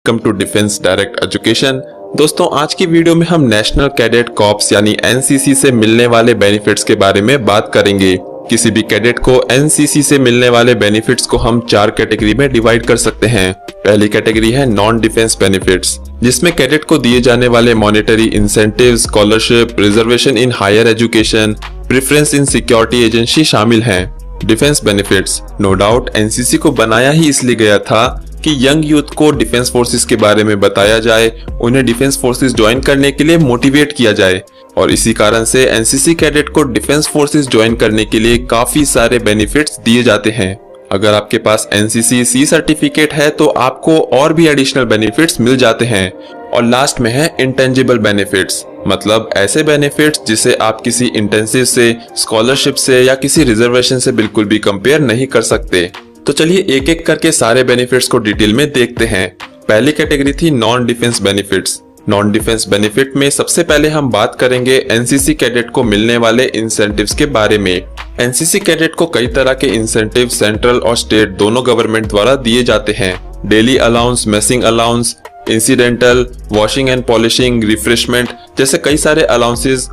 Welcome to defence direct education. दोस्तों, आज की वीडियो में हम नेशनल कैडेट कॉर्प्स यानी एनसीसी से मिलने वाले बेनिफिट्स के बारे में बात करेंगे। किसी भी कैडेट को एनसीसी से मिलने वाले बेनिफिट्स को हम 4 कैटेगरी में डिवाइड कर सकते हैं। पहली कैटेगरी है नॉन डिफेंस बेनिफिट्स, जिसमें कैडेट को दिए जाने वाले monetary incentive, scholarship, reservation in higher education, preference in security agency शामिल हैं। Defence benefits, no doubt NCC को बनाया ही इसलिए गया था कि यंग यूथ को डिफेंस फोर्सेस के बारे में बताया जाए, उन्हें डिफेंस फोर्सेस ज्वाइन करने के लिए मोटिवेट किया जाए, और इसी कारण से एनसीसी कैडेट को डिफेंस फोर्सेस ज्वाइन करने के लिए काफी सारे बेनिफिट्स दिए जाते हैं। अगर आपके पास एनसीसी सी सर्टिफिकेट है तो आपको और भी एडिशनल बेनिफिट्स मिल जाते हैं। और लास्ट में है इंटेंजिबल बेनिफिट्स, मतलब ऐसे बेनिफिट्स जिसे आप किसी इंटेंसिव से, स्कॉलरशिप से या किसी रिजर्वेशन से बिल्कुल भी कंपेयर नहीं कर सकते। तो चलिए एक एक करके सारे बेनिफिट्स को डिटेल में देखते हैं। पहली कैटेगरी थी non defence benefits. Non defence benefit में सबसे पहले हम बात करेंगे एनसीसी कैडेट को मिलने वाले इंसेंटिव्स के बारे में। एनसीसी कैडेट को कई तरह के इंसेंटिव सेंट्रल और स्टेट दोनों गवर्नमेंट द्वारा दिए जाते हैं। Daily allowance, messing allowance, incidental, washing and polishing, refreshment जैसे कई सारे अलाउंसेस।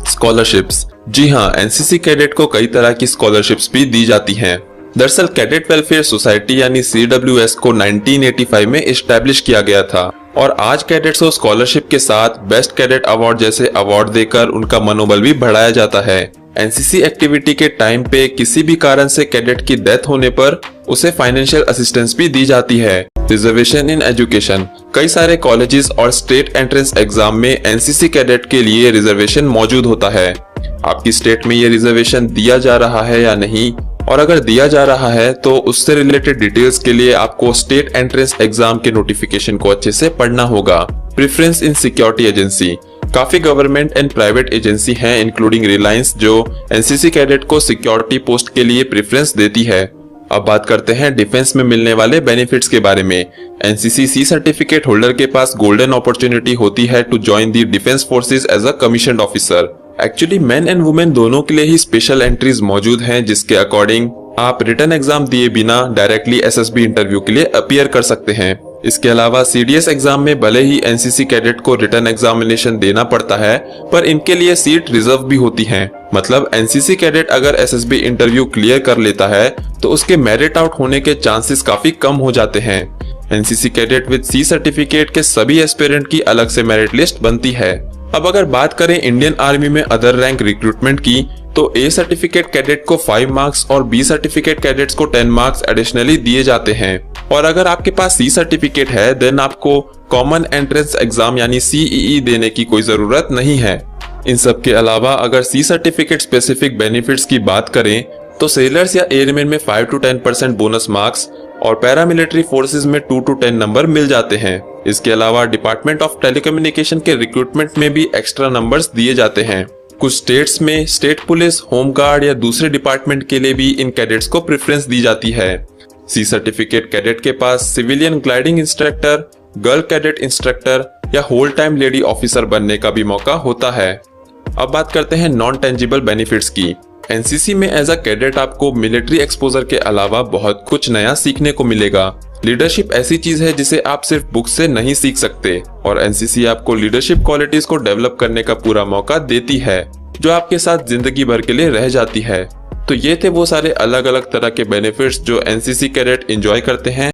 स्कॉलरशिप्स, जी हाँ, एनसीसी कैडेट को कई तरह की स्कॉलरशिप्स भी दी जाती हैं। दरअसल कैडेट वेलफेयर सोसाइटी यानी CWS को 1985 में एस्टैब्लिश किया गया था, और आज कैडेट्स को स्कॉलरशिप के साथ बेस्ट कैडेट अवार्ड जैसे अवार्ड देकर उनका मनोबल भी बढ़ाया जाता है। एनसीसी एक्टिविटी के टाइम पे किसी भी कारण से कैडेट की डेथ होने पर उसे फाइनेंशियल असिस्टेंस भी दी जाती है। रिजर्वेशन इन एजुकेशन, कई सारे कॉलेजेस और स्टेट एंट्रेंस एग्जाम में एनसीसी कैडेट के लिए रिजर्वेशन मौजूद होता है। आपकी स्टेट में ये रिजर्वेशन दिया जा रहा है या नहीं, और अगर दिया जा रहा है तो उससे रिलेटेड डिटेल्स के लिए आपको स्टेट एंट्रेंस एग्जाम के नोटिफिकेशन को अच्छे से पढ़ना होगा। प्रेफरेंस इन सिक्योरिटी एजेंसी, काफी गवर्नमेंट एंड प्राइवेट एजेंसी हैं इंक्लूडिंग रिलायंस जो एनसीसी कैडेट को सिक्योरिटी पोस्ट के लिए प्रेफरेंस देती है। अब बात करते हैं डिफेंस में मिलने वाले बेनिफिट्स के बारे में। एनसीसी सी सर्टिफिकेट होल्डर के पास गोल्डन अपॉर्चुनिटी होती है to join the defence forces as a commissioned officer. Actually men and women दोनों के लिए ही स्पेशल एंट्रीज मौजूद हैं, जिसके अकॉर्डिंग आप रिटन एग्जाम दिए बिना डायरेक्टली एसएसबी इंटरव्यू के लिए अपीयर कर सकते हैं। इसके अलावा सीडीएस एग्जाम में भले ही एनसीसी कैडेट को रिटन एग्जामिनेशन देना पड़ता है, पर इनके लिए सीट रिजर्व भी होती हैं। मतलब एनसीसी कैडेट अगर एसएसबी इंटरव्यू क्लियर कर लेता है तो उसके मेरिट आउट होने के चांसेस काफी कम हो जाते हैं। NCC cadet with C certificate के सभी एस्पिरेंट की अलग से मेरिट लिस्ट बनती है। अब अगर बात करें इंडियन आर्मी में अदर रैंक रिक्रूटमेंट की, तो ए सर्टिफिकेट कैडेट को 5 मार्क्स और बी सर्टिफिकेट कैडेट्स को 10 मार्क्स एडिशनली दिए जाते हैं। और अगर आपके पास सी सर्टिफिकेट है देन आपको कॉमन एंट्रेंस एग्जाम यानी CEE देने की कोई जरूरत नहीं है। इन सब के अलावा अगर सी सर्टिफिकेट स्पेसिफिक बेनिफिट्स की बात करें तो सेलर्स या एयरमैन में 5 to 10% बोनस मार्क्स और पैरामिलिट्री फोर्सेस में 2 to 10 नंबर मिल जाते हैं। इसके अलावा डिपार्टमेंट ऑफ टेलीकम्युनिकेशन के रिक्रूटमेंट में भी एक्स्ट्रा नंबर्स दिए जाते हैं। कुछ स्टेट्स में स्टेट पुलिस, होम गार्ड या दूसरे डिपार्टमेंट के लिए भी इन कैडेट्स को प्रेफरेंस दी जाती है। सी सर्टिफिकेट कैडेट के पास civilian gliding instructor, girl cadet instructor या होल टाइम लेडी ऑफिसर बनने का भी मौका होता है। अब बात करते हैं नॉन टेंजिबल बेनिफिट्स की। एनसीसी में एज अ कैडेट आपको मिलिट्री एक्सपोजर के अलावा बहुत कुछ नया सीखने को मिलेगा। लीडरशिप ऐसी चीज है जिसे आप सिर्फ बुक से नहीं सीख सकते, और एनसीसी आपको लीडरशिप क्वालिटीज को डेवलप करने का पूरा मौका देती है, जो आपके साथ जिंदगी भर के लिए रह जाती है। तो ये थे वो सारे अलग अलग तरह के बेनिफिट्स जो एनसीसी कैडेट एंजॉय करते हैं।